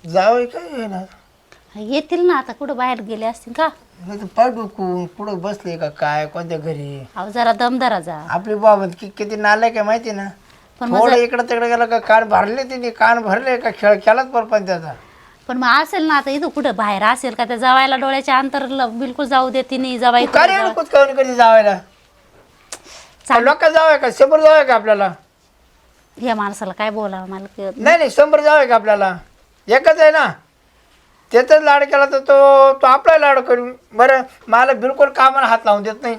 जावं काय येणार येतील ना आता, कुठं बाहेर गेले असतील का? नाही तर पाय डुकून कुठं बसले का काय कोणत्या घरी अहो जरा दमदारा जा. आपली बाबा किती नालाय काय माहिती ना. पण थोडं इकडं तिकडे गेला का कान भरले तिने कान भरले का खेळ केलाच पण त्याचा. पण मग असेल ना आता इथं कुठं बाहेर असेल का? त्या जावायला डोळ्याच्या अंतर बिलकुल जाऊ देते नाही. जावाई काय कधी जावायला लोक जावं का 100 जावं का आपल्याला? या माणसाला काय बोलावं मला कळत नाही. नाही 100 जावं का आपल्याला? एकच आहे ना. त्याचाच लाड केला तर तो आपला लाड करून. बरं मला बिलकुल कामाला हात लावून देत नाही.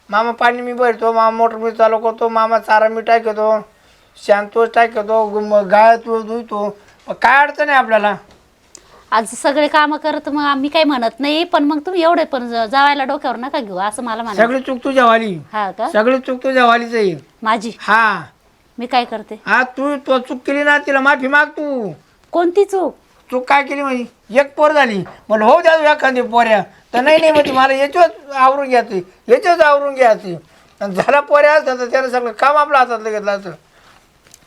मामा पाणी मी भरतो, मामा मोटर मी चालू करतो, मामा चारा मी टाकतो, शांतोष टाकतो, गाय तू धुतो. काय अडचण आहे आपल्याला? आज सगळे काम करत मग आम्ही काही म्हणत नाही. पण मग तुम्ही एवढे पण जावायला डोक्यावर नका घेऊ असं मला म्हणायचं. सगळी चूक तुझ्या वाली. हा का? सगळी चूक तुझ्या वालीच आहे. माझी? हा. मी काय करते? हा तू चूक केली ना तिला माफी माग तू. कोणती चूक? चूक काय केली म्हणजे एक पोर झाली म्हणलं हो द्या एखादी पोऱ्या तर नाही म्हणजे मला याच्यावर आवरून घ्यायची याच्यावर आवरून घ्यायची. झाला पोऱ्या असतात तर त्यानं सगळं काम आपल्या हातातलं घेतलं असतं.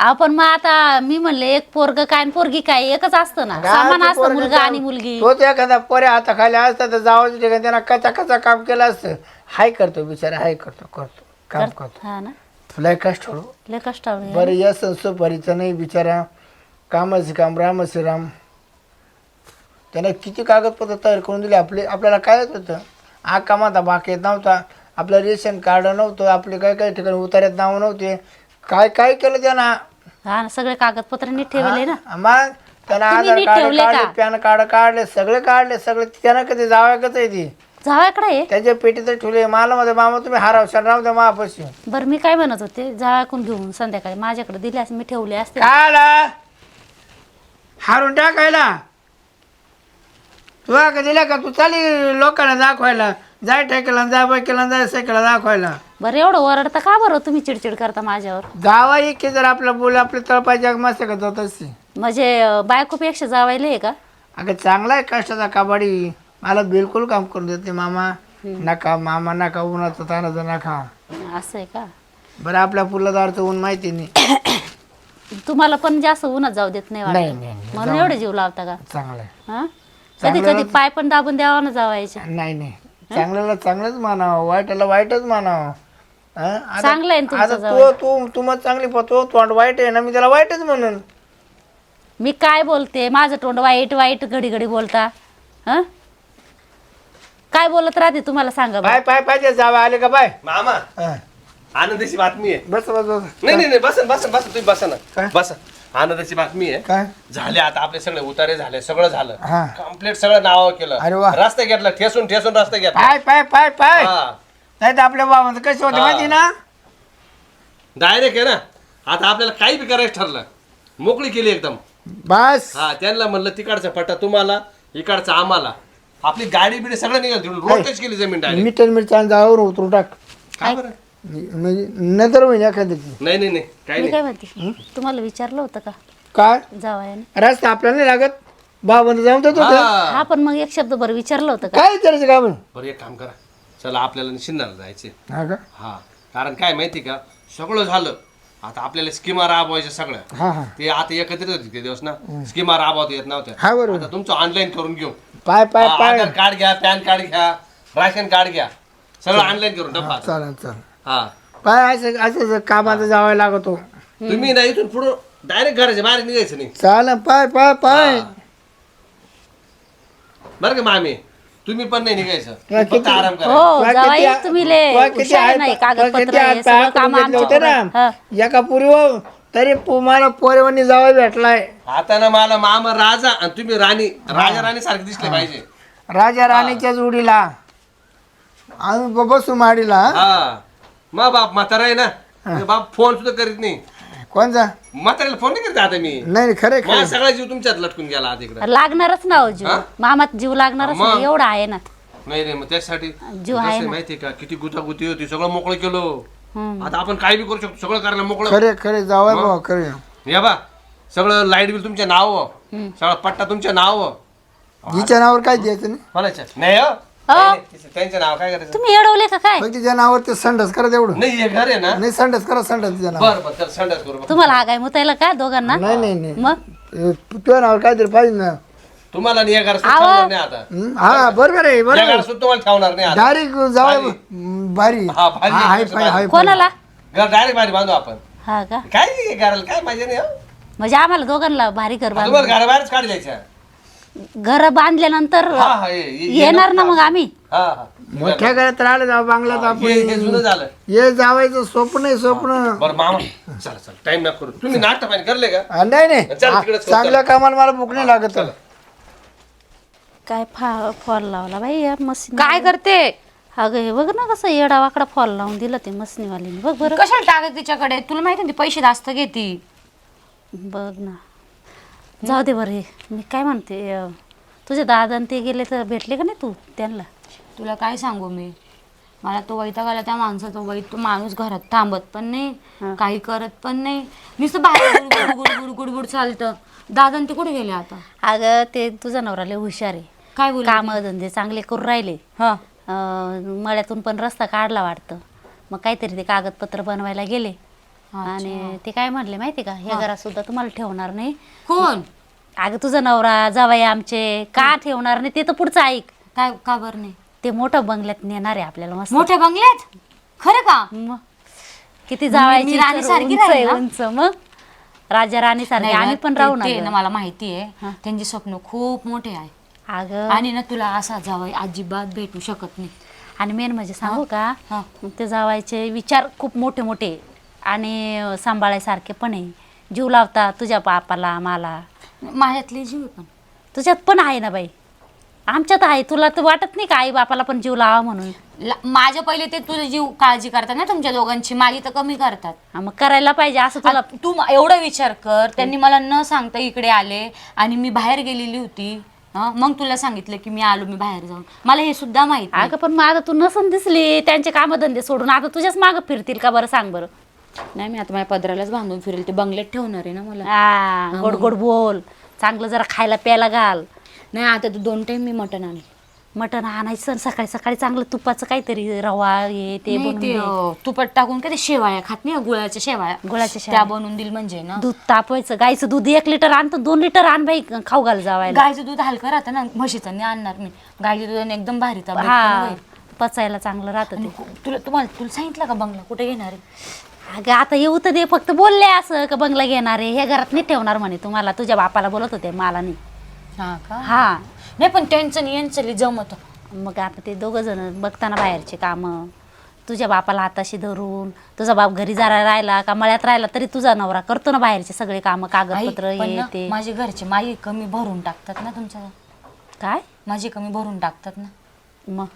आपण मग आता मी म्हणले एक पोरग काय आणि पोरगी काय एकच असतं ना, सामान असतं मुलगा आणि मुलगी. तोच एखादा पोऱ्या हाताखाली असतात तर जावाच्या ठिकाणी त्यांना कचा काम केलं असतं. हाय करतो बिचारा हाय करतो काम करतो. हा ना. तुला कष्ट हो लय कष्ट बरं या सुपारीचं नाही बिचारा कामाचे काम रामाचे राम. त्याने किती कागदपत्र तयार करून दिले आपल्याला काय होतं. हा कामाचा बाकी येत नव्हता, आपलं रेशन कार्ड नव्हतं, आपले काही ठिकाणी उतार्यात नाव नव्हते. काय केलं त्यानं? हा ना, सगळे कागदपत्र नीट ठेवले ना. मग त्यानं आधार कार्ड काढले, पॅन कार्ड काढले, सगळे त्यानं कधी जावायकच आहे ती जावाकडे त्याच्या पेटीत ठेवले. मला मध्ये मामा तुम्ही हरावशाल राहू द्या मापाशी. बरं मी काय म्हणत होते, जावाकून घेऊन संध्याकाळी माझ्याकडे दिले असते, मी ठेवले असते. काय हारून टाकायला तुला का दिला का? तू चाली लोकांना दाखवायला जाय टाकेला जाय बायकेला जाय सायकला दाखवायला. बरं एवढं ओरडता का बरं तुम्ही? चिडचिड करता माझ्यावर. जावा की जर आपला बोल आपले तळपाय जग मस्त का जात असते म्हणजे बायकोपेक्षा जावायले आहे का? अगं चांगला आहे कष्टाचा कबाडी. मला बिलकुल काम करून देत नाही मामा. नका मामा नका उन्हाचं तानाचं नका. असं आहे का? बरं आपल्या पुलादारचं ऊन माहिती नाही. तुम्हाला पण जास्त उन्हात जाऊ देत नाही नाही वाटत, नाही म्हणून एवढे जीव लावता का? चांगलं आहे. हा कधी कधी पाय पण दाबून द्यावा ना जावायच्या. नाही चांगल्याला चांगलंच मानावं वाईटाला वाईटच मानावं. चांगलं आहे ना तुमचं आता जावई. तू मग चांगली पाहतो तोंड वाईट आहे ना मी त्याला वाईटच म्हणून. मी काय बोलते? माझं तोंड वाईट वाईट घडी घडी बोलता. हा काय बोलत राहते तुम्हाला सांगा बरं. पाय पाहिजे जावा आले का बाय मामा हा. आनंदाची बातमी आहे. बस नाही बसा तुम्ही बसा ना. काय? बसा. आनंदाची बातमी आहे. काय झाले आता आपले सगळे उतारे झाले, सगळं झालं. हा. कम्प्लीट सगळं नाव अरे केलं, वा. रस्ता घेतला, ठेसून रस्ता घेतला. पाय हा नाही तर आपल्या बाबांचं कसे होते माहिती ना. डायरेक्ट आहे ना. आता आपल्याला काही बी करायचं ठरलं, मोकळी केली एकदम. बस हा त्यांना म्हणलं तिकडचा पट्टा तुम्हाला, इकडचा आम्हाला. आपली गाडी बिडी सगळं निघाल तिकडून रोड टच केली जमीन डायरेक्ट. मिठन मिरच्या जावर उतरू टाक काय बरं? म्हणजे नंतर होईल एखाद्याची. नाही काही मी नाही. काय म्हणते, तुम्हाला विचारलं होतं का काय जावायाने? रस्ता आपल्याला नाही लागत बाबांना जाऊन देतो हा. हा पण मग एक शब्द बरं विचारलं होतं का? काय विचारायचं का आपण? बरं एक काम करा, चला आपल्याला शिंदाला जायचे. हा का हा कारण काय माहिती का, सगळं झालं आता आपल्याला स्कीमा राबवायच्या सगळ्या. हा ते आता एकत्रित होते ते दिवस ना, स्कीमा राबवता येत नव्हत्या. हा बरोबर. आता तुमचं ऑनलाईन करून घेऊ. पाय आधार कार्ड घ्या, पॅन कार्ड घ्या, राशन कार्ड घ्या, सगळं ऑनलाईन करून डब्बा आता. चालेल हा पाय असं कामाचं जावं लागतो. तुम्ही ना इथून पुढं डायरेक्ट घराच्या बाहेर निघायचं नाही. चाल पाय बरं का मामी, तुम्ही पण नाही निघायचं, तुला फक्त किती- आराम करा. हो तुला जावाई किती- तुम्ही लय तुला किती हुशार आहे- नाही. तुला कागदपत्र किती आहे, हात सगळं पाय काम करून घेतले होते आमच्याकडे. हा. ना एका पूर्वी तरी मला पोरेवानी जावं भेटलाय. आता ना मला मामा राजा आणि तुम्ही राणी, राजा राणी सारखे दिसले पाहिजे. राजा राणीच्या जोडीला आम्ही बसू माडीला. हा मग बाप म्हातारा आहे ना, ते बाप फोन सुद्धा करीत नाही. कोणचा? म्हाताऱ्याला फोन नाही करत आता मी. नाही खरे मला सगळा जीव तुमच्यात लटकून गेला आता इकडे. लागणारच ना हो जीव. हा? मामात जीव लागणारच मग. ना, एवढा आहे ना. नाही मग त्यासाठी जीव आहे कसं ना. माहितीये का, किती गुतागुती होती, सगळं मोकळं केलो. हम्म. आता आपण काय बी करू शकतो, सगळं करायला मोकळं. खरे जावं मग? भाऊ खरे. या बा सगळं लाईट बिल तुमच्या नाव, सगळा पट्टा तुमच्या नाव. हिच्या नावावर काय द्यायचं नाही कोणाच्या नाही हो. हो. नाही, नाही, त्यांचं नाव काय करायचं? तुम्ही एडवले का काय? फक्त तिच्या नावावर ते संडस करा तेवढं. नाही हे घर आहे ना. नाही संडस करा संडस तिच्या नावावर. बरं तर संडास करू बा. तुम्हाला हा काय मुतायला का दोघांना? नाही मग तुझ्या नावावर काहीतरी पाहिजे ना. तुम्हाला नाही या घरात सूत ठेवणार नाही आता. हा बरोबर आहे या बरोबर. घरात सूत तुम्हाला ठेवणार नाही आता. डायरेक्ट जाऊ भारी. हा, भारी हा, हाय पाय, हाय पाय. कोणाला घर डायरेक्ट भारी बांधू आपण. हा का काय नाही घराला काय मजा नाही हो. म्हणजे आम्हाला दोघांना भारी घर बांध तुम्हाला घराबाहेरच काढ द्यायच्या. घर बांधल्यानंतर हा हा ये येणार ना मग आम्ही. हा हा मोठ्या घरात राहिलं जाऊ बांगलात हे आपण. जुनं झालं. हे जावायचं स्वप्न आहे स्वप्न. बरं मामा चला चला टाइम ना करू. तुम्ही नाटक पाहिजे करले का? नाही नाही चल तिकडेच करू, चांगल्या कामाला मला भूक नाही लागत. काय फॉल लावला बाई या मशीन. काय करते? अगं हे बघ ना कसं येडा वाकडा फॉल लावून दिला ते मशीनवालीने. बघ बरं कशाला टाकत तिच्याकडे? तुला माहिती ना ती पैसे जास्त घेती. बघ ना जाऊ दे बरं. हे मी काय म्हणते तुझे दादा आणि ते गेले तर भेटले का नाही तू त्यांना? तुला काय सांगू मी, मला तो वैताग आला त्या माणसाचा. तो माणूस घरात थांबत पण नाही, काही करत पण नाही, नुसतं बाहेर गुडगुड गुडगुड गुडगुड चालतं. दादा ते कुठे गेले आता? अगं ते तुझा नवरा लय हुशार आहे. काय बोल काम धंदे चांगले करून राहिले. हा मळ्यातून पण रस्ता काढला वाटतं. मग काहीतरी ते कागदपत्र बनवायला गेले आणि ते काय म्हणले माहिती का, हे घरात सुद्धा तुम्हाला ठेवणार नाही. कोण? अगं तुझा नवरा जावई आमचे का ठेवणार नाही ते तर पुढचं ऐक. काय का बरं नाही? ते मोठं बंगल्यात नेणार आहे आपल्याला मस्त. मोठ्या बंगल्यात? खरं का? मग किती जावायची मी राणीसारखी उंच आहे, राहील ना? उंच. मग राजा राणी सारखे नाही आम्ही ना, पण ते- राहू ना ते ना गं. मला माहिती आहे. त्यांचे स्वप्न खूप मोठे आहे अगं आणि ना तुला असा जावई अजिबात भेटू शकत नाही. आणि मेन म्हणजे सांगू का, हा. ते जावायचे विचार खूप मोठे मोठे आणि सांभाळायसारखे पण आहे. जीव लावता तुझ्या बापाला मला. माझ्यातले जीव आहे पण. तुझ्यात पण आहे ना बाई, आमच्यात आहे. तुला तर वाटत नाही का आई बापाला पण जीव लावा म्हणून? माझ्या पहिले ते तुझा जीव काळजी करतात ना तुमच्या दोघांची, माझी तर कमी करतात. हा, मग करायला पाहिजे असं तुला. तू एवढा विचार कर, त्यांनी मला न सांगता इकडे आले आणि मी बाहेर गेलेली होती. मग तुला सांगितलं की मी आलो, मी बाहेर जाऊन. मला हे सुद्धा माहित नाही. अगं पण मग आता तू नसन दिसली, त्यांचे कामधंदे सोडून आता तुझ्याच मागं फिरतील का बरं सांग बरं? नाही, मी आता माझ्या पदरालाच बांधून फिरेल. ते बंगल्यात ठेवणार आहे ना मला. गोड गोड बोल, चांगलं जरा खायला प्यायला घाल. नाही, आता तू 2 टाइम मी मटण आणेल. मटण आणायचं सकाळी सकाळी चांगलं तुपाचं काहीतरी रवा हे ते नाही, बनवून ते दे. तुपात टाकून काय ते शेवाळ्या खात नाही, गुळाच्या शेवाळ्या. गुळाच्या त्या शेवाळ्या. बनवून दिल म्हणजे ना. दूध तापवायचं, गाईचं दूध 1 लिटर आणतो, 2 लिटर आण बाई, खाऊ घाल जावायला. गायचं दूध हलकं राहतं ना, म्हशीचं नाही आणणार मी. गायच्या दुधाने एकदम भारी ताप भेटतो ना हा बाई. पचायला चांगलं राहतं ते. तुला सांगितलं का बंगला कुठे घेणार आहे? अगं आता येऊ तर दे, फक्त बोलले असं का बंगला घेणार आहे, हे घरात नाही ठेवणार म्हणे. तुम्हाला तुझ्या बापाला बोलत होते, मला नाही. हा का? हा नाही, पण त्यांचं नाही यांचं जमत. मग आता ते दोघं जण बघताना बाहेरचे कामं. तुझ्या बापाला हाताशी धरून, तुझा बाप घरी जरा राहिला का मळ्यात राहिला तरी तुझा नवरा करतो ना बाहेरचे सगळे कामं, कागदपत्र पण हे ना, ते. माझे घरचे माझी कमी भरून टाकतात ना तुमच्या. काय माझी कमी भरून टाकतात ना. मग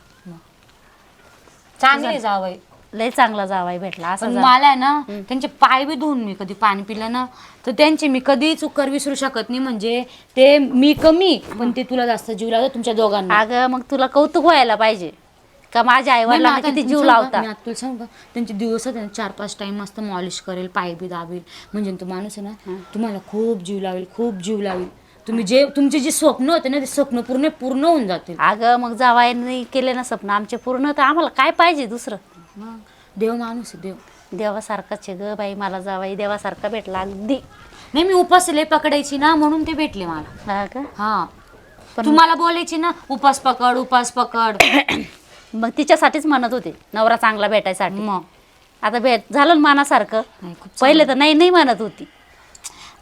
चांगले जावई. लय चांगला जावाई भेटला पण असं. मला आहे ना त्यांचे पाय बी धुवून मी कधी पाणी पिलं ना तर त्यांचे मी कधी चुकर विसरू शकत नाही. म्हणजे ते मी कमी पण ते तुला जास्त जीव लावतात तुमच्या दोघांना. अगं मग तुला कौतुक व्हायला पाहिजे का माझ्या आई वडिलांना नाही, किती आता जीव तुला सांगू लावता. का? मी आता तुला सांगू का? त्यांचे दिवसात आहे ना 4-5 टाइम मस्त मॉलिश करेल, पाय बी दाबेल. म्हणजे तो माणूस आहे ना तुम्हाला खूप जीव लावेल, खूप जीव लावेल. तुम्ही जे तुमचे जे स्वप्न होते ना ते स्वप्न पूर्ण होऊन जातील. अगं मग जावाईने केले ना स्वप्न आमचे पूर्ण, तर आम्हाला काय पाहिजे दुसरं? मग देव माणूस आहे देव. देवासारखाच आहे ग बाई, मला जावाई देवासारखा भेटला अगदी. नाही, मी उपास लय पकडायची ना म्हणून ते भेटले मला. हा का? हा, तुम्हाला बोलायची ना उपास पकड उपास पकड. मग तिच्यासाठीच म्हणत होते नवरा चांगला भेटायसाठी. मग आता भेट झालं ना मनासारखं. नाही, खूप पहिले तर नाही नाही म्हणत होती.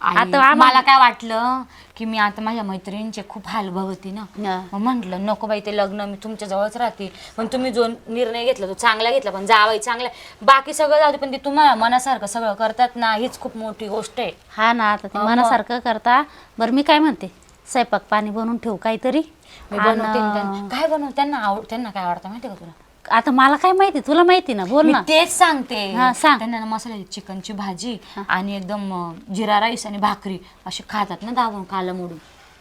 आई, आता आम्हाला- मला काय वाटलं की मी आता माझ्या मैत्रिणींचे खूप हाल बघते ना. हा. मग म्हटलं नको बाई ते लग्न, मी तुमच्या जवळच राहते. पण तुम्ही जो निर्णय घेतला तो चांगला घेतला. पण जावई चांगला, बाकी सगळं जाऊ दे पण ते तुम्हाला मनासारखं सगळं करतात ना, हीच खूप मोठी गोष्ट आहे. हा ना, आता ते मनासारखं करता. बरं मी काय म्हणते, स्वयंपाक पाणी बनवून ठेवू काहीतरी. मी बनवते ना त्यांना. काय बनवू त्यांना काय आवडतं माहिती का तुला? आता मला काय माहिती, तुला माहिती ना, बोल मी ना. तेच सांगते. हा, सांग. त्यांना ना मसाल्याची चिकनची भाजी आणि एकदम जिरा राईस आणि भाकरी असे खातात ना दाबून काला मोडून.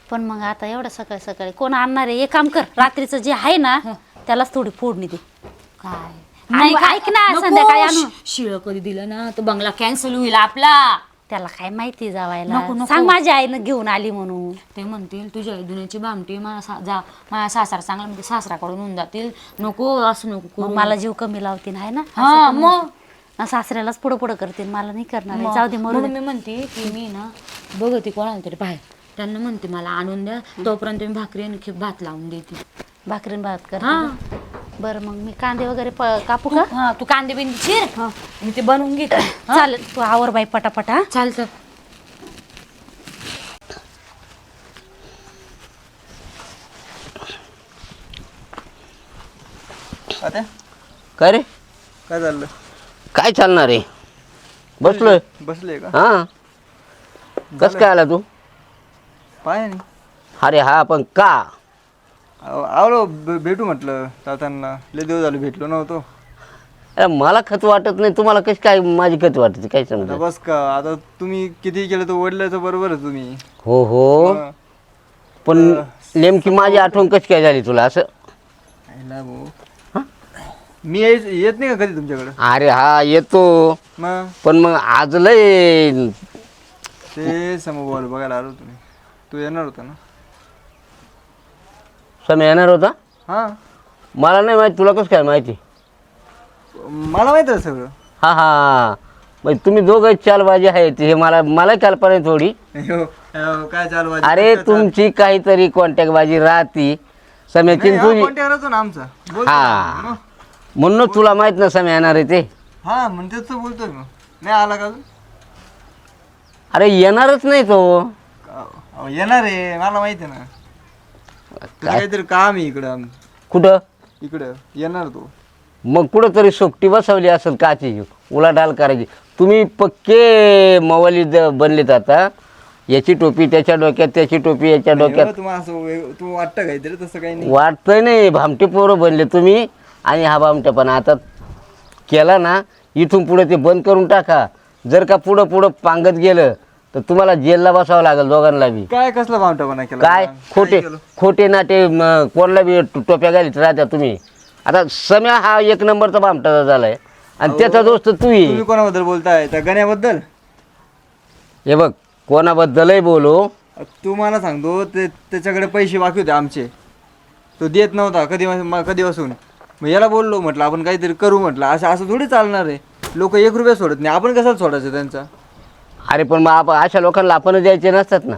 पण मग आता एवढं सकाळी सकाळी कोण आणणार आहे? एक काम कर, रात्रीचं जे आहे ना त्यालाच थोडी फोडणी दे. काय नाही, ऐक ना, संध्याकाळी आणू. शिळ कधी दिलं ना तर बंगला कॅन्सल होईल आपला. त्याला काय माहिती जावायला? नको, नको. सांग माझ्या आईनं घेऊन आली म्हणून. ते म्हणतील तुझ्या आई दुनियाची भामटी, माझा सासरा चांगला म्हणजे सासराकडून होऊन जातील. नको असं नको मग करू. मला जीव कमी लावतील आहे ना. हा, असं पण मग ना सासऱ्यालाच पुढं पुढं करतील, मला नाही करणार आहे. जाऊ दे मरू म्हणून दे. मी म्हणते की मी ना बघ ती कोणाला तरी बाहेर, त्यांना म्हणते मला आणून द्या, तोपर्यंत मी भाकरी आणि भात लावून देते. भाकरीन भात कर. हा बरं मग मी कांदे वगैरे कापू का? हा, तू कांदे बिंदे चिर, मी ते बनवून घेते. चालेल, तू आवर बाई पटापट. हा चालतं. आता काय रे काय झालं? काय चालणार आहे? बसलोय. बसले का? हा कस काय आला तू? पाय नाही अरे हा पण का? आवलो भेटू म्हटलं तात्यांना, लय दिवस झाले भेटलो नव्हतो. अरे मला खत वाटत नाही, तुम्हाला कशी काय माझी खत वाटते काय आता समजा? बस का, आता तुम्ही किती केलं तर वडल्याचं बरोबर आहे तुम्ही. हो हो मग, पण नेमकी माझी आठवण कशी काय झाली तुला असं? आयला भाऊ, मी येत नाही का कधी तुमच्याकडं? अरे हा येतो, मग पण मग आज लय ते समोर बघायला आलो तुम्ही. तू येणार होता ना? समय येणार होता. हा, मला नाही माहिती, तुला कसं काय माहिती? मला माहित आहे सगळं. हा हा मग तुम्ही दोघं चालबाजी आहेत हे मला कल्पना आहे थोडी. हो, काय चालू आहे? अरे तुमची काहीतरी कॉन्टॅक्ट बाजी राहती समयाची तुझी. कॉन्टॅक्ट ना आमचा. बोलतो हा. ना. म्हणून तुला माहित ना समय येणार आहे ते. हा, म्हणतेच तर बोलतोय मग. नाही आला का अजून? अरे येणारच नाही तो. अहो, येणार आहे, मला माहिती आहे ना. त्याचं काहीतरी काम आहे इकडं. कुठं? इकडं येणार तो. मग कुठं तरी सोपटी बसवली असेल काची, उलाढाल करायची. तुम्ही पक्के मवाली बनलेत आता. याची टोपी त्याच्या डोक्यात, त्याची टोपी याच्या डोक्यात. हो, तुम्हाला असं तू वाटतं काहीतरी, तसं काही नाही. वाटतंय नाही, भामटे पोरं बनले तुम्ही. आणि हा भामटे पण आता केला ना, इथून पुढे ते बंद करून टाका. जर का पुढं पुढं पांगत गेलं तर तुम्हाला जेलला बसावं लागेल दोघांना बी. काय कसला भामटापणा केला? काय खोटे नाटे कोणाला बी टोप्या घालीत राहत्या तुम्ही. आता सम्या हा एक नंबरचा भामटा झालाय आणि त्याचा दोस्त तू. तुम्ही कोणाबद्दल बोलताय? त्या गण्याबद्दल? हे बघ, कोणाबद्दलही बोलो. तू मला सांगतो, त्याच्याकडे पैसे बाकी होते आमचे, तो देत नव्हता कधीपासून. मग याला बोललो, म्हटलं आपण काहीतरी करू म्हटलं. असं थोडी चालणार आहे. लोक 1 रुपया सोडत नाही, आपण कशाला सोडायचं त्यांचा? अरे पण मग आपण अशा लोकांना आपण द्यायचे नसतात ना.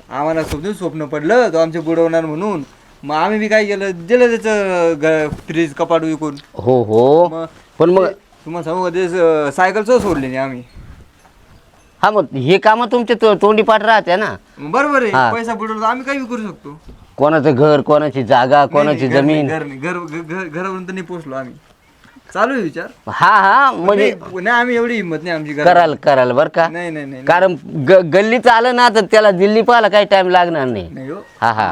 आम्हाला स्वप्न पडलं तो आमचे बुडवणार म्हणून. मग आम्ही बी काय केलं, दिलं त्याचं फ्रीज कपाट विकून. हो हो मग पण मग तुम्हाला सांगू, ते सायकलच सोडले नाही आम्ही. हा मग हे कामं तुमचे तोंडी पाठ राहते ना. मग बरोबर हा. आहे, पैसा बुडवला आम्ही काही करू शकतो. कोणाचं घर, कोणाची जागा, कोणाची जमीन. घरापर्यंत नाही पोचलो आम्ही. चालू आहे विचार. हा हा म्हणजे नाही, आम्ही एवढी हिंमत नाही आमची. कराल बर का. नाही नाही नाही कारण गल्लीत आलं ना तर त्याला दिल्ली पाहायला काही टाइम लागणार नाही. नाही हो. हा हा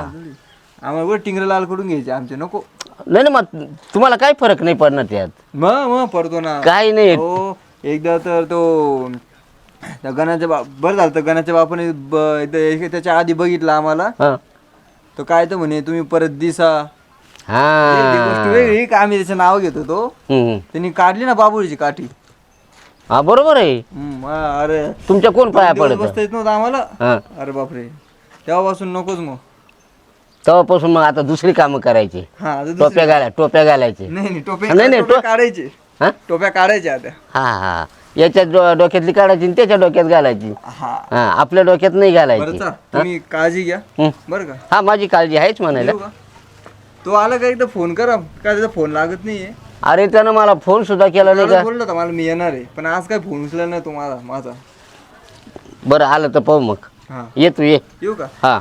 आम्हाला टिंगरे लाल कडून घ्यायचे, आमचे नको. नाही ना, मग तुम्हाला काही फरक नाही पडणार त्यात. मग पडतो ना. काही नाही. हो, एकदा तर तो त्या गणाच्या बरं झालं तर गणाच्या बापाने त्याच्या आधी बघितलं आम्हाला. हा तो काय तर म्हणे तुम्ही परत दिसा. ती हा गोष्ट वेगळी का, आम्ही त्याचं नाव घेत होतो. हम्म. त्यांनी काढली ना बाबुळीची काठी. हा बरोबर आहे. अरे तुमच्या कोण पाया दिवस पडत? बसता येत नव्हतं आम्हाला. हा अरे बापरे, तेव्हापासून नकोच मग. तेव्हापासून मग आता दुसरी कामं करायची. हा, आता दुसरी- टोप्या घालायचे. नाही टोप्या नाही, नाही, टोप्या काढायचे. हा टोप्या काढायच्या आता. हा हा याच्या डोक्यातली काढायची आणि त्याच्या डोक्यात घालायची. हा, हा आपल्या डोक्यात नाही बरं घालायची. चा, तुम्ही काळजी घ्या हं. बरं का. हा माझी काळजी आहेच म्हणायला. येऊ का? तो आला का एकदा फोन करा, काय त्याचा फोन लागत नाहीये. अरे त्यानं मला फोन सुद्धा केला नाही मला का. बोललो होता मला मी येणार आहे, पण आज काय फोन उचलला नाही तुम्हाला माझा. बरं आलं तर पाहू मग. हा, ये तू ये. येऊ का? हा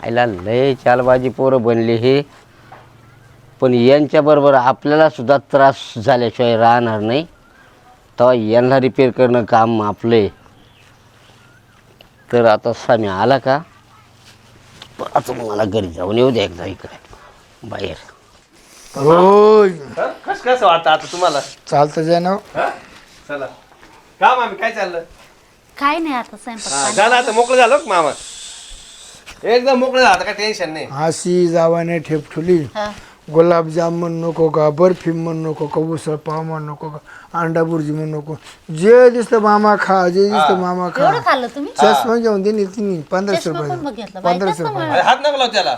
आईला लय चालबाजी पोरं बनले हे. पण यांच्या बरोबर आपल्याला सुद्धा त्रास झाल्याशिवाय राहणार नाही. तेव्हा यांना रिपेअर करणं काम आपले. तर आता सामी आला का, आता मला घरी जाऊन येऊ दे एकदा इकडे बाहेर. होय, कसं वाटतं आता तुम्हाला? चालतं जाय ना. चला का मामी, काय चाललं? काय नाही आता स्वयंपाक. झालं आता मोकळं झालं का मामा? एकदम मोकळं झालं, काय टेन्शन नाही. अशी जावाने ठेप ठुली, हा. गुलाबजामुन नको का, बर्फी म्हणू नको का, उसळ पाव म्हणू नको का, अंडा बुर्जी म्हणू नको, जे दिसतं मामा खा, जे दिसतं मामा खा. एवढं खाल्लं तुम्ही? चष्मा घेऊन दिली तिने 1500 चष्मा रुपये. पण बघितलं बाई, 1500 कसं रुपये. म्हणलं? हात नका लावू त्याला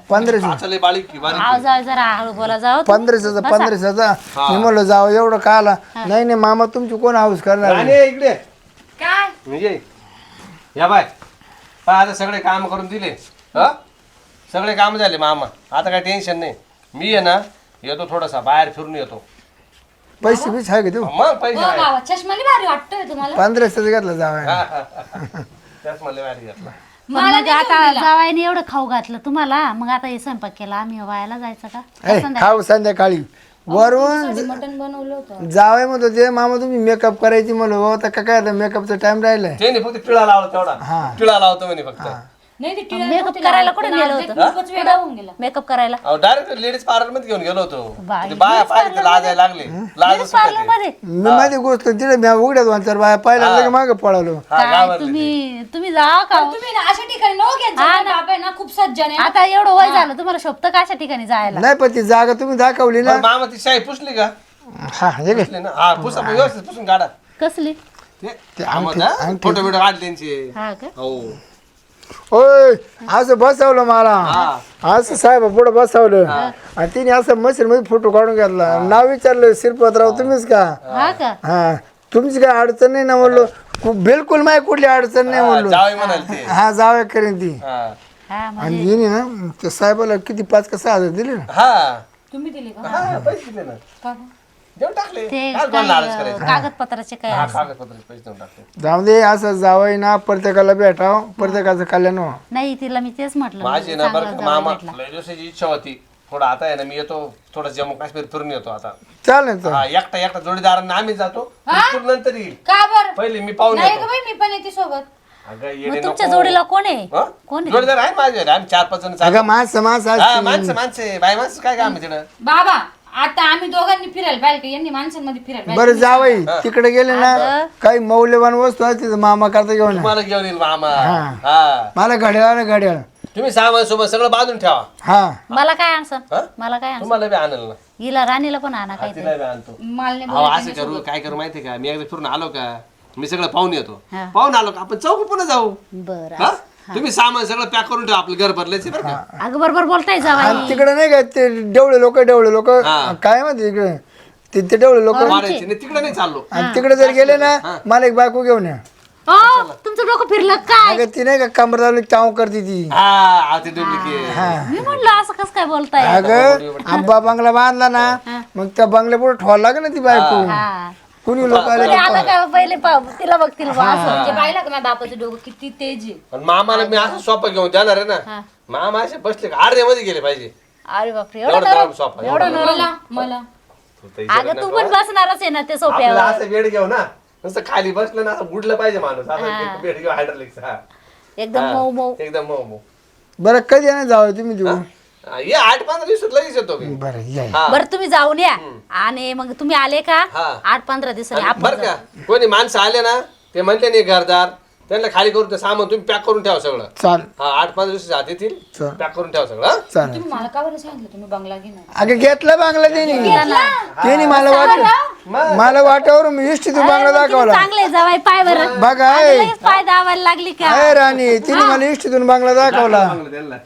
1500 चले बारीक बारीक आव जाऊ जरा हळू बोला जाऊ. 1500 मी म्हणलं जावं एवढं का आला. नाही नाही मामा तुमची कोण हाऊस करणार आहे? राणे इकडे काय म्हणजे या बाय आता सगळे काम करून दिले सगळे काम झाले मामा आता काय टेन्शन नाही मी आहे ना येतो थोडासा बाहेर फिरून येतो पैसे बीच आहे का देऊ? मग पैसे हो आहे. बाबा चष्माने भारी वाटतोय तुम्हाला 1500 घेतलं जावं. त्याच मला बाहेर घेतला मग म्हणजे आता जावायने एवढं खाऊ घातलं तुम्हाला, मग आता हे स्वयंपाक केला आम्ही वायाला जायचं का? खाऊ संध्याकाळी वरून मटण बनवलं होतं. जावं म्हणतो ते मामा तुम्ही मेकअप करायची म्हणलं हो तर काय आता मेकअपचा टाइम राहिलाय. ते नाही फक्त टिळा लावला तेवढा टिळा लावतो म्हणे फक्त नाही ते मेकअप करायला कुठे नेलं होतं? खूपच वेळा होऊन गेला. मेकअप करायला डायरेक्ट लेडीज पार्लर मध्ये घेऊन गेलो होतो बाई, ते बाया पाहिजे लाजायला लागले लाजच पार्लर मध्ये मी मध्ये गोष्ट तिथे मी उघड्यात 2-4 बाया पाहिला मागे पळालो. काय तुम्ही जा का हो? तुम्ही ना अशा ठिकाणी नको घेत जाऊ. बाबा आहे ना खूप सज्जन आहे. आता एवढं वय झालं तुम्हाला शोभतं का अशा ठिकाणी जायला? नाही पण ती जागा तुम्ही दाखवली ना. मामा ती शाही पुसली का हा हे घे. पुसली ना हा पुसा व्यवस्थित पुसून काढा कसली? ते अंगठी- फोटो बिटो काढले त्यांचे हा का? हो ओय असं बसवलं मला असं साहेब पुढे बसवलं आणि तिने असं मशीन मध्ये फोटो काढून घेतला. नाव विचारलं श्रीपतराव तुम्हीच का? हा का? हा तुमची काय अडचण नाही ना म्हणलो. बिलकुल माझी कुठली अडचण नाही म्हणलो. जावई म्हणाल ते हा जावं करेन ती. हा हा आणि हिने ना त्या साहेबाला किती 5 का 6 हजार दिले ना. हा तुम्ही दिले का हा, पैसे दिले ना का? देऊन टाकले ते काय कोणाला लालच करायचं कागदपत्राचे काय हा असं? कागदपत्राचे पैसे देऊन टाकले जाऊ दे असं जावं ना प्रत्येकाला भेटाव प्रत्येकाचं कल्याण व्हावं. नाही तिला मी तेच म्हटलं माझी ना चांगला बरं का जावई मामा भेटला. लय दिवसाची इच्छा होती थोडा आता आहे ना मी येतो थोडं जम्मू काश्मीर फिरून येतो आता चालेल चालेल. हा एकटा एकटा जोडीदारांना आम्ही जातो तू नंतर येईल का बर पहिले मी पाहून नाही येतो का बाई मी पण येते सोबत. अगं मग येडे तुमच्या नको. जोडीला कोण आहे? हा? कोण आहे? जोडीदार आहे माझे आम्ही 4-5 जण चाललो. अगं माणसं हा असतील. माणसं माणसं बाय माणसं काय काम आहे तिकडं बाबा आता आम्ही दोघांनी फिरायला पाहिजे का यांनी माणसांमध्ये फिरायला पाहिजे. बरं जावई तिकडे गेले ना काही मौल्यवान वस्तू आहे तिथं मामा करता घेऊन या. तुम्हाला घेऊन येईल मामा हा. हा मला घड्याळ ना घड्याळ. तुम्ही सामान सोबत सगळं बांधून ठेवा हा मला काय आणसन? हा? मला काय आणसन? तुम्हाला बी आणल ना हिला राणीला पण आणा काय तिला बी आणतो मला नाही अहो असं करू काय करू माहितीये का मी एकदा फिरून आलो का मी सगळं पाहून येतो हा. पाहून आलो का आपण चौक पुन्हा जाऊ बरं हा तुम्ही सामान सगळं पॅक करून ठेवा आपलं घर भरल्याचे बरं का अगं बरोबर बोलताय जावाई. आणि तिकडे नाही का ते डेवळे लोक काय म्हणते तिकडे ते डेवळे लोक मारायचे नाही तिकडे नाही चाललो आणि तिकडे जर गेले ना मला एक बायको घेऊन या. तुमचं डोकं फिरलं काय? अगं ती नाही का कमर लावली चाव करते ती. हा ते डुप्लिकेट मी म्हणलं असं कसं काय बोलताय? अगं आंबा बंगला बांधला ना मग त्या बंगल्या पुढे ठेवायला लागेल ना ती बायको. हा. कुणी लोक आले ते आता काय पहिले तिला बघतील बा असं. म्हणजे पाहिलं का माझ्या बापाचं डोकं किती तेज आहे. पण मामाला मी असं सोपं घेऊन जाणार आहे ना मामा असे बसले का अर्ध्यामध्ये गेले पाहिजे अरे बापरे एवढं एवढं नरम सोपा एवढं नरम. मला अगं तू पण बसणारच आहे ना ते आपल्याला सोप्यावर. असं बेड घेऊ ना नुसतं खाली बसलं ना असं बुडलं पाहिजे माणूस असं बेड घेऊ हायड्रोलिक्सचा एकदम मऊ मऊ. एकदम मऊ मऊ बरं कधी नाही जावं तुम्ही देऊ. ये 8-15 दिवसात लगेच येतो मी बरं या हा. बरं तुम्ही जाऊन या आणि मग तुम्ही आले का हा. 8-15 दिवसांनी आणि आपण बरं का कोणी माणसं आले ना ते म्हणले नाही घरदार त्यांना खाली करून ते सामान तुम्ही पॅक करून ठेवा सगळं चाल हा 8-5 दिवस जात येतील चल. पॅक करून ठेवा सगळं हा? चालेल. तुम्ही मला का बरं सांगितलं तुम्ही बंगला घेणार. अगं घेतला बांगला त्यांनी मला वाटावर मी इष्टीतून बांगला दाखवला. चांगले जावाई पाय बरं बघा आता लगेच पाय दावायला लागली का? अय राणी तिने मला इष्टीतून बांगला दाखवला.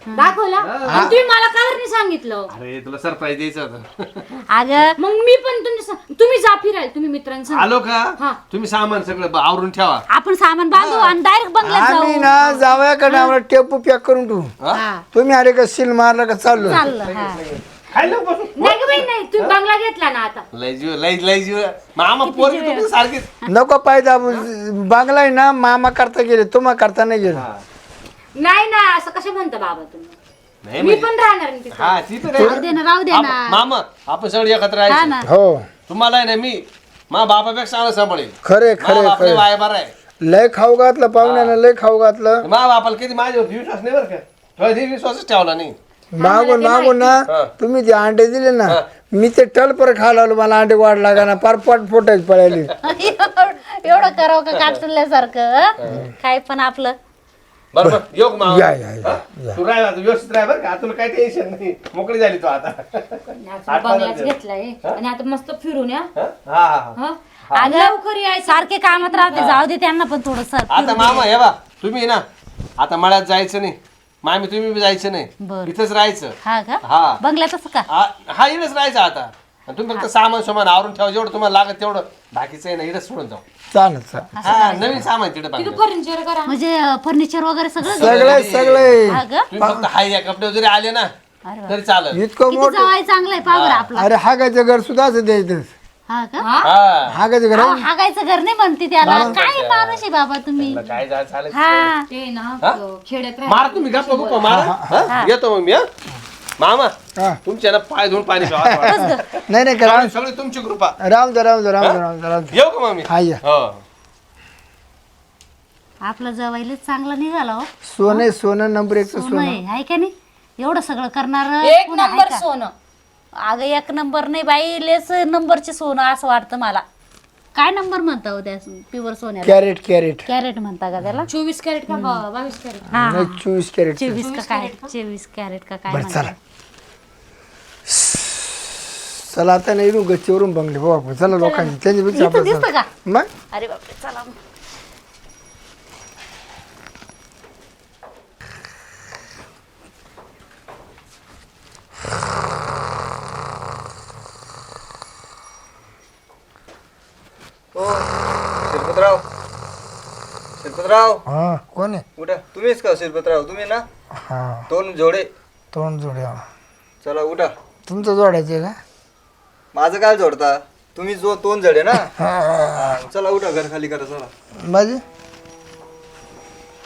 दाखवला आणि तुम्ही मला का बरं नाही सांगितलं. अरे तुला सरप्राईज द्यायचं होतं अगं मग मी पण तुम्ही जा फिरायला तुम्ही मित्रांसह. आलो का तुम्ही सामान सगळं आवरून ठेवा आपण सामान बांधू आणि डायरेक्ट बंगल्यात आम्ही जाऊ. ना जावयाकडे आम्हाला टेपू पॅक करून ठेवू. हा. तुम्ही आले का सील मारला का चाललो. चाललं हा. खायला नको बसू. नाही का बाई नाही तुम्ही बंगला घेतला ना आता. लय जीव मामा पोरगी तुमची सारखीच नको पाहिजे बांगला आहे ना मामा करता गेले तुम्हा करता नाही गेले. नाही ना असं कसं म्हणता बाबा तुम्ही. नाही मी म्हणजे पण राहणार नाही तिथे. हा ती तर राहू दे ना राहू दे ना. मामा आपण सगळे एकत्र हा राहायचं ना. हो तुम्हाला आहे ना मी मा बापापेक्षा चांगलं सांभाळेल खरे मा खरे बापले खरे वाय बरं आहे लय खाऊ घातलं पाहुण्यानं लय खाऊ घातलं. मा बापाला किती माझ्यावर विश्वास नाही बरं का कधी विश्वासच ठेवला नाही मागून ना हा. तुम्ही जे अंडे दिले ना मी ते टलपर खायला आलो मला अंडे वाढ लागा ना पार पोट फोटायची पळाली. एवढं करावं का काटल्यासारखं काय पण आपलं बरोबर येऊ का मामा? या, या, या, हा? तू राह आता, व्यवस्थित राह बरं का, तुला काही टेन्शन नाही, मोकळी झाली तू आता. आता बंगलाच घेतलाय आणि आता मस्त फिरून या हा हा हा. हा अगं लवकर यायचं. सारखे कामात राहते, जाऊ दे त्यांना पण थोडस. आता मामा हे बा तुम्ही ना आता मळ्यात जायचं नाही, मामी तुम्ही बी जायचं नाही, बरं. इथंच राहायचं. हा का हा. बंगल्यातच का? हा इकडेच राहायचं आता. आणि तुम्ही फक्त सामान सामान आवरून ठेवा, जेवढं तुम्हाला लागत तेवढं, बाकीचं आहे ना इकडेच सोडून जाऊ. चालेल चालेल हा नवीन सामान तिकडे तिथं बांधलं. फर्निचर करा. म्हणजे फर्निचर वगैरे सगळं सगळे सगळे हा का? तुम्ही फक्त हाय या कपडे जरी आले ना अरे वा. तरी चालेल. इतकं किती मोठं जवळ चांगलं आहे पावर आपलं. अरे हागायचं घर सुद्धा असं द्यायचं. हा का? हा हागायचं घर अहो, हागायचं घर नाही म्हणते त्याला. काय माणूस आहे बाबा तुम्ही. तुला काय जायचं चालेल. हा ते ना हा? खेड्यात मारा तुम्ही गप्पा गुप्पा मारा. हा? येतो मग मी. हा? मामा हा. तुमच्या ना पाय धुवून पाणी प्यावा. नाही नाही करा सगळी तुमची कृपा. राम दे राम दे राम दे राम दे राम दे. येऊ का मग मी? हा या हो. आपलं जवायला चांगला निघाला हो. सोने सोनं नंबर 1 सोनं सोनं आहे हाय का नाही. एवढं सगळं करणार एक नंबर सोनं. अगं एक नंबर नाही बाई, लेस नंबरचे सोनं असं वाटतं मला. काय नंबर म्हणता हो त्या प्युअर सोन्याला? कॅरेट कॅरेट कॅरेट म्हणता का त्याला? 24 कॅरेट का 22 कॅरेट? हा नाही 24 कॅरेट 24 का काय? 24 कॅरेट का काय बरं म्हणतात? चला चला आता नाही येऊ गच्चीवरून बंगले भाऊ आपण चला लोकांनी त्यांच्यापेक्षा इथं आपलं दिसतं का? मग अरे बापरे चला मग. शिरपतराव शिरपतराव हा कोण आहे उठा. तुम्हीच का शिरपतराव? तुम्ही ना हा दोन जोडे. तोंड जोड्या चला उठा. तुमचं जोडायचे का माझं काय जोडता? तुम्ही जो दोन जडे ना. हा, चला उठा, घर खाली करा चला. माझे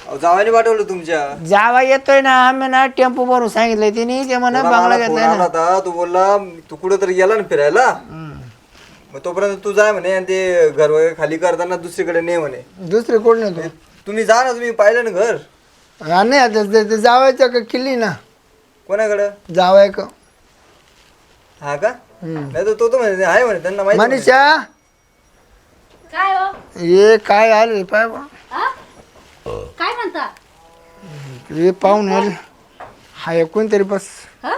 अहो, जावाने पाठवलं तुमच्या. जावा येतोय ना आम्ही ना टेम्पो भरून सांगितलंय तिने ते म्हणा तुला बांगला मला फोन घेतलाय आला ना होता, तू बोलला तू कुठं तरी गेला ना फिरायला, मग तोपर्यंत तू जाय म्हणे आणि ते घर वगैरे खाली करताना दुसरीकडे ने म्हणे. दुसरे कोण नाही तुम्ही जा ना, तुम्ही पाहिलं ना घर. तो हा, नाही आता ते जावायचं का किल्ली ना कोणाकडं? जावाय का हा का? नाही तर तो म्हणे आहे म्हणे, त्यांना माहिती म्हणे. मनीषा काय हो? ये काय आले पाय बा. हा? काय म्हणता? हे पाहून आले हा कोणतरी बस हा?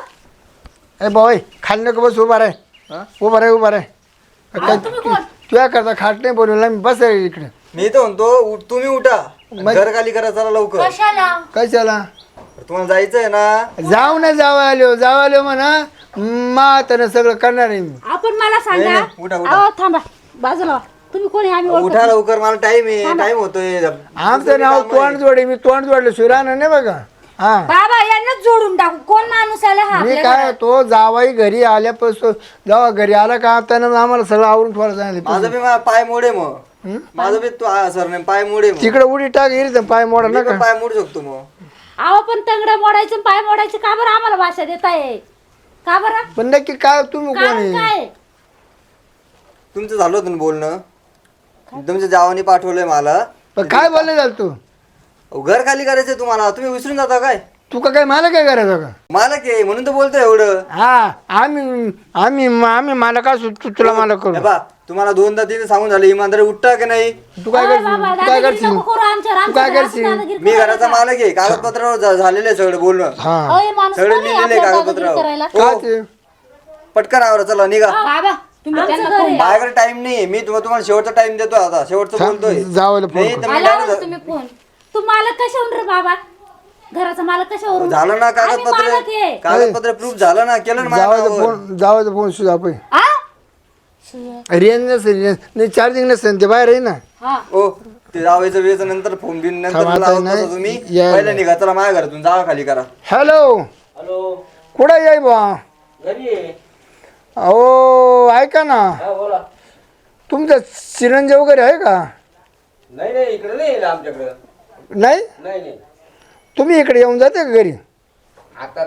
ए बाई खाली नको बस उभा राय उभा राय उभा राय काय तुझ्या करता खाट नाही बोलवला मी बस आहे इकडे मी तर म्हणतो तुम्ही उठा, घर खाली करा चला लवकर. कशाला? कशाला तुम्हाला जायचंय ना. जाऊ ना जावा आलो म्हणा मातानं सगळं करणार आहे मी आपण मला सांगा. नाही, उठा, उठा. अहो थांबा बाजूला व्हा. तुम्ही कोणी? आम्ही ओळखत उठा लवकर, मला टाइम आहे, टाइम होतोय. आमचं नाव तोंड जोडे मी तोंड जोडलं शिरानं नाही बघा हा बाबा यांनाच जोडून टाकू. कोण माणूस आला हा मी काय तो जावाई घरी आल्यापासून जेव्हा घरी आला का त्यानं आम्हाला सगळं आवरून ठेवायला सांगितलं माझं बी पाय मोडे मग. माझं बी सर नाही पाय मोडे मग. तिकडे उडी टाक येईल पाय मोडा मी नका पण पाय मोडू शकतो मग. अहो पण तंगड्या मोडायचे आणि पाय मोडायचे का बरं आम्हाला भाषा देताय? का बरं? पण नक्की काय तुम्ही कोण कारण आहे काय? तुमचं झालं होतं ना बोलणं, तुमच्या जावानी पाठवलंय मला. पण काय बोलले झालं तू अहो, घर खाली करायचंय तुम्हाला, तुम्ही विसरून जाता काय? तू का काय मला काय करायचं का मला के म्हणून तर बोलतोय एवढं. हा आम्ही मला का तुला मला करू हे बा, तुम्हाला दोनदा तिने सांगून झालं इमानदारी उठता की नाही. तू काय अरे करशील बाबा, तू काय दादागिरी करशील नको करू आमच्यावर. तू काय आमच्यावर करशील? असं दादागिरी मी करू घराचा नका. मालक आहे, कागदपत्रावर झालेलं आहे सगळं बोलणं. हा अहो, हे माणूस सगळं कोण आहे लिहिलेलं आहे आपल्यावर दादागिरी करायला? कागदपत्रावर. का ते पटकन आवरा, चला निघा. बाबा तुम्ही आमचं त्यांना घर आहे. माझ्याकडे टाइम नाही, मी तुम्हाला शेवटचा टाइम देतो आता, शेवटचं बोलतोय. जावं फोन नाही कर. तर मी आल्यावर direct तुम्ही फोन. तू मालक कशावरून रे बाबा? घराचा मालक कशावरून? झालं ना आम्ही मालक कागदपत्र, आहे. कागदपत्र प्रूफ झालं ना, केलं ना माझ्या जावायचा नावावर. फोन सुद्धा आपण आ? रेंज नसेल नाही चार्जिंग नसेल ते बाहेर आहे ना हा. ओ ते जावायचं वेळेचं नंतर फोन बिन नंतर थांब, आता लावत नाही, बसा तुम्ही. या- पहिलं निघा, चला माझ्या घरातून जावा खाली करा. हॅलो हॅलो कुठं याय बा घरी आहे. अहो ऐका ना हा बोला. तुमचं चिरंजी वगैरे आहे का नाही नाही इकडे नाही येईल आमच्याकडे. नाही नाही नाही तुम्ही इकडे येऊन जाते का घरी आता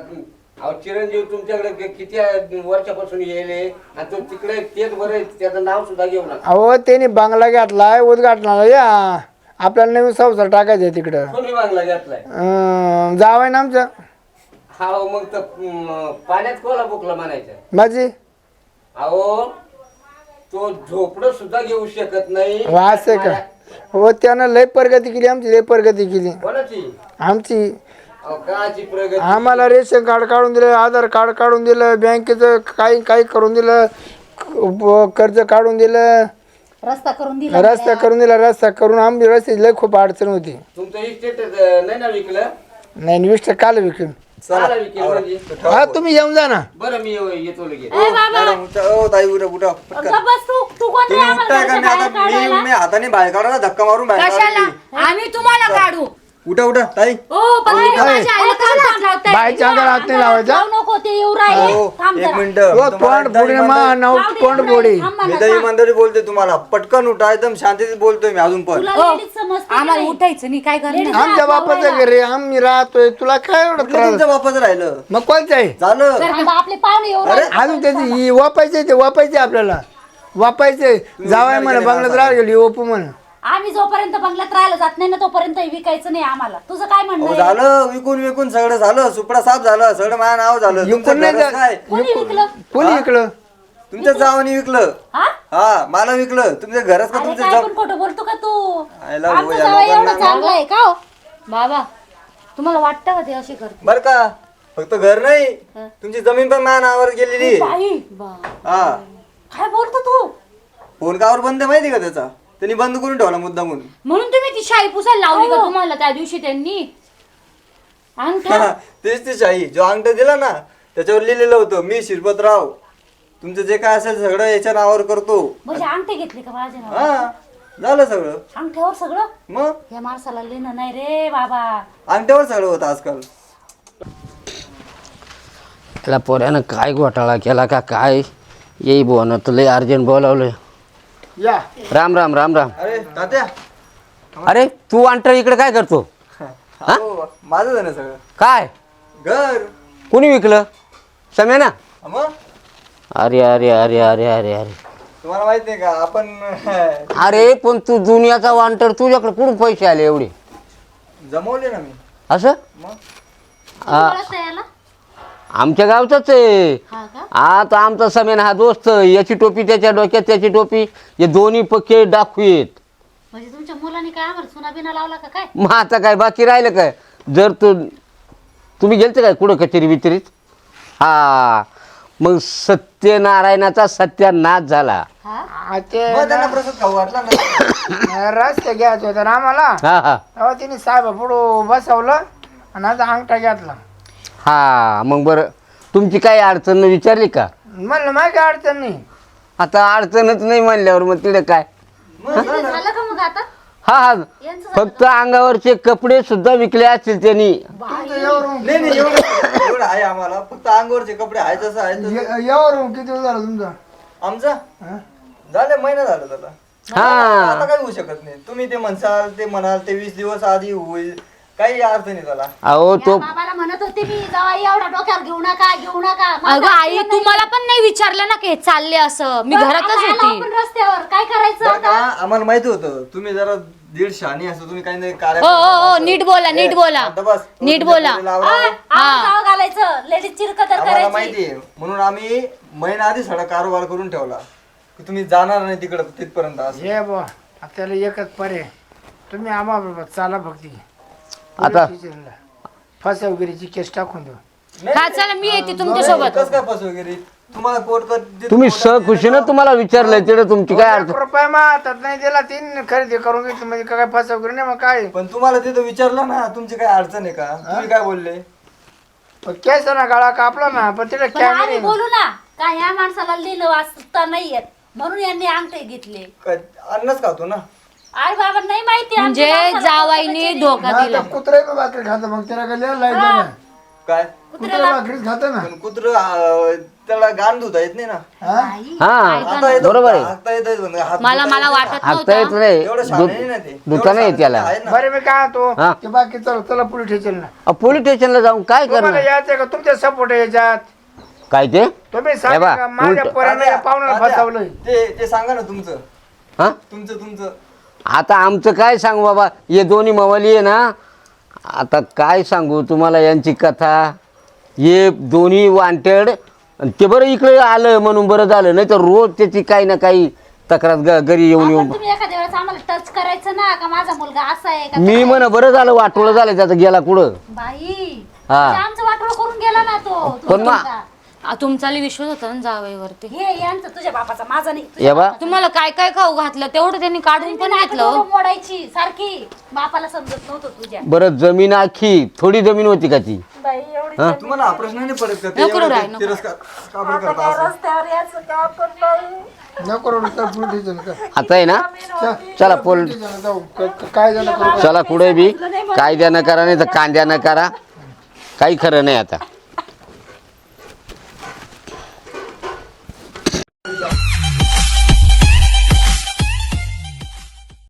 अहो चिरंजीव तुमच्याकडे किती वर्षापासून येले आणि तो तिकडे तेच बरं त्याचं नाव सुद्धा घेऊ नका. अहो त्यांनी बांगला घेतलाय उद्घाटनाला या आपल्याला नवीन संसार टाकायचा आहे तिकडं कोणी बांगला घेतलाय? जावं ना आमचं हा मग तर पाण्यात कोला बुकला म्हणायचं. माझी अहो तो झोपडं सुद्धा घेऊ शकत नाही. वास आहे का हो त्यानं लय प्रगती केली, आमची लय प्रगती केली कोणाची आमची. अहो, काची प्रगती. आम्हाला रेशन कार्ड काढून दिलं, आधार कार्ड काढून दिलं, बँकेचं काही काही करून दिलं, कर्ज काढून दिलं, रस्ता करून दिला रस्ता करून दिला. रस्ता करून आमची रस्त्याची लय खूप अडचण होती. तुमचं इस्टेट नाही ना विकलं? नाही विष्ट काल विकून. चला म्हणजे. हा तुम्ही येऊन जा ना. बरं मी येतो लगेच. ए बाबा मॅडम उठा. ओ ताई उठा उठा पटकन. गप्प बस तू कोण रे तुम्ही आम्हाला उठताय का? मी घरच्या आता बाहेर काढायला? मी हाताने बाहेर काढा ना, धक्का मारून बाहेर कशाला काढा. आम्ही तुम्हाला काढू? उठा उठा ताई. ओ पण तुम्ही माझ्या आईला का हात लावताय? बायच्या अंगाला हात नाही लावायचा. जाऊ नको ते येऊ राहिले हो, थांब एक जरा. मिनिट. तो तोंड फोडणे मा नाव तोंड फोडी. थांब मी मला, तर थांब. इमानदारी बोलतोय तुम्हाला. पटकन उठा, एकदम शांतीत बोलतोय मी अजून पण. तुला हो. लेडीज समजते की आम्हाला नाही? उठायचं नाही, काय करणार? आमच्या बापाचं घर आहे, आम्ही राहतोय, तुला काय एवढं कुठलं त्रास? तुमच्या बापाचं राहिलं मग कोणचं आहे? झालं. थांब, आपले पाहुणे येऊ अरे राहिले. अजून त्याची वापायचे ते वापायचे आपल्याला वापायचे. जावाय म्हणा बंगल्यात राह गेली ओपू म्हण. आम्ही जोपर्यंत बंगल्यात राहायला जात नाही ना तोपर्यंत हे विकायचं नाही आम्हाला. तुझं काय म्हणणं अहो, आहे? झालं विकून विकून सगळं झालं. सुपडा साफ झालं, सगळं माझं नाव झालं. तुमचं विकून नाही घरच काय? कोणी विकलं? कोणी इकडं? तुमच्या जावानी विकलं. हा? हा मला विकलं. तुमच्या घरच का अरे तुमचं काय जाव? पण खोटं बोलतो का तू? आयला हो, आमचं या जावई लोकांना एवढं चांगलं आहे का हो? बाबा तुम्हाला वाटतं का ते असे करते? बर का? फक्त घर नाही, तुमची जमीन पण माझ्या नावावर गेलेली. बाई, हा काय बोलतो तू? फोन कावर बंद आहे माहिती का त्याचा? त्यांनी बंद करून ठेवला मुद्दामून. म्हणून तुम्ही ती शाई पुसायला लावली का तुम्हाला त्या दिवशी त्यांनी? अंगठा तेच ती शाही जो अंगठा दिला ना त्याच्यावर लिहिलेलं होतं, मी शिरपतराव तुमचं जे काय असेल सगळं याच्या नावावर करतो. म्हणजे अंगठे घेतले का माझ्या नावावर? हा झालं सगळं. अंगठ्यावर सगळं? मग या माणसाला लिहिणं नाही रे बाबा. अंगठ्यावर सगळं होतं आजकाल. त्याला पोऱ्यानं काय घोटाळा केला का काय? येई बोन तर लय अर्जंट बोलावलं. या राम राम राम राम. अरे तात्या. अरे तू अंटर इकडे काय करतो? हो, माझं झालं सगळं काय घर. कुणी विकलं? समय ना? मग अरे अरे अरे अरे अरे अरे तुम्हाला माहित नाही का आपण अरे पण तू दुनियाचा वांटर, तुझ्याकडे कुठून पैसे आले एवढे? जमवले ना मी. असं मग ओळखता याला? आमच्या गावचाच आहे. हा का? आता आमचा समेन हा दोस्त, याची टोपी त्याच्या डोक्यात, त्याची टोपी, हे दोन्ही पक्के डाकू आहेत. म्हणजे तुमच्या मुलांनी काय आम्हाला सुना बिना लावला का काय? मग आता काय बाकी राहिलं काय? जर तुम्ही गेलते काय कुठं कचेरी बिचेरीत? हा मग सत्यनारायणाचा सत्यानाश झाला. हा? ते मग त्यांना प्रसाद खाऊ वाटला ना. रस्ते घ्यायचे होते ना आम्हाला. हा हा तेव्हा तिने साहेब पुढं बसवलं आणि आता अंगठा घेतला. हा मग बरं तुमची काही अडचण विचारली का? म्हणलं माहिती काय अडचण नाही. आता अडचणच नाही म्हणल्यावर मग तिथे काय? म्हणजे झालं का मग आता? हा हा यांचं फक्त अंगावरचे कपडे सुद्धा विकले असतील त्यांनी. नाही नाही एवढं आहे आम्हाला. फक्त अंगावरचे कपडे आहे तसं आहे तसं. यावर किती दिवस झालं तुमचा? आमचा झालं महिना झाला त्याला. हा आता काही होऊ शकत नाही. तुम्ही ते म्हणसाल ते म्हणाल ते 20 दिवस आधी होईल, काही अर्थ नाही त्याला. अहो तो बाबाला म्हणत होते मी जावा एवढा डोक्यावर घेऊ नका घेऊ नका. अगं आई तुम्हाला पण नाही विचारलं ना की हे चालले असं? मी घरातच होती. आपण रस्त्यावर काय करायचं बरं का, आता? आम्हाला माहिती होतं तुम्ही जरा दीड शहाणी असं तुम्ही काही नाही हो हो हो नीट बोला नीट बोला आता बस. नीट बोला. आम्हाला घालायचं लेडीज चिरकदर आम्हाला करायची. माहितीये म्हणून आम्ही महिना आधी सगळा कारोबार करून ठेवला की तुम्ही जाणार नाही तिकडं तिथपर्यंत असं. हे बुवा आपल्याला एकच पर्याय, तुम्ही आम्हाला चाला फक्त आता फसवगिरीची केस टाकून देऊ. नाही, हा चला मी येते तुमच्यासोबत. कसं काय फस वगैरे तुम्हाला कोर्ट तुम्ही सहखुशीनं तुम्हाला विचारलं तिथे तुमची काय अडचण? रुपये मातात नाही दिला तीन खरेदी करून घेतली म्हणजे काय फसवगिरी नाही मग काय. पण तुम्हाला तिथं विचारलं ना तुमची काय अडचण आहे का? तुम्ही काय बोलले? केस ना गाळा कापला ना पण तिला पण आम्ही कॅमेरे बोलू ना का ह्या माणसाला लिहिलं वाचता नाही येत म्हणून यांनी अंगठे घेतले. काय अन्नच खातो ना. अरे बाबा नाही माहिती म्हणजे आमच्या माणसाला जावाईने कचेरी. धोका दिला. कुत्रे भाकरी खात मग त्याला काय लिहायला लायचं ना. काय कुत्रे भाकरीच खात ना. पण कुत्र त्याला गाण धुता येत नाही ना. हा? हा आता येतो बरोबर आहे. हाकता येतं पण हात मला धुता मला येत वाटत हाकता येत नव्हतं. नाही. एवढं शहाणे नाही ना ते. धुता नाही येत त्याला. आहे ना. बरे मी काय तो हा. ते बाकी चल चला पोलीस स्टेशन ना. पोलीस स्टेशनला जाऊन काय तुम्हाला करणार? यायचं का तुमच्या सपोर्ट याच्यात काय ते? तुम्ही सांगा बा, का माझ्या उलट. पोराने पाहुण्याला तात्या, फसवलंय. ते सांगा ना तुमचं हा तुमचं आता आमचं काय सांगू बाबा, हे दोन्ही मवाली आहे ना. आता काय सांगू तुम्हाला यांची कथा. हे दोन्ही वांटेड ते बरं इकडे आलं म्हणून बरं झालं, नाही तर रोज त्याची काही ना काही तक्रार घरी येऊन येऊन तुम्ही एखाद्या वेळेस आम्हाला टच करायचं ना का माझा मुलगा असा आहे का मी म्हण बरं झालं वाटोळं झालं त्याचं गेला कुठं बाई हा. आमचं वाटोळ करून गेला ना तो पण मा तुमचा लई विश्वास होता ना जावईवरती. हे यांचं तुझ्या बापाचा माझा नाही ये बा तुम्हाला काय काय खाऊ घातलं तेवढं त्यांनी काढून पण घेतलं हो. डोरं मोडायची सारखी बापाला समजत नव्हतं तुझ्या बरं जमीन आखी थोडी जमीन होती का ती बाई एवढी तुम्हाला हा प्रश्न नाही पडत का ते नको एवढं राय, नको. तिरस्कार का बरं करता असं? रस्त्यावर यायचं का पण बाई नको रडू, चल पुढे ठेव का आता आहे ना चला पोल जाऊ काय झालं करू चला कुठे बी कायद्यानं करा नाही तर कांद्यानं करा काही खरं नाही आता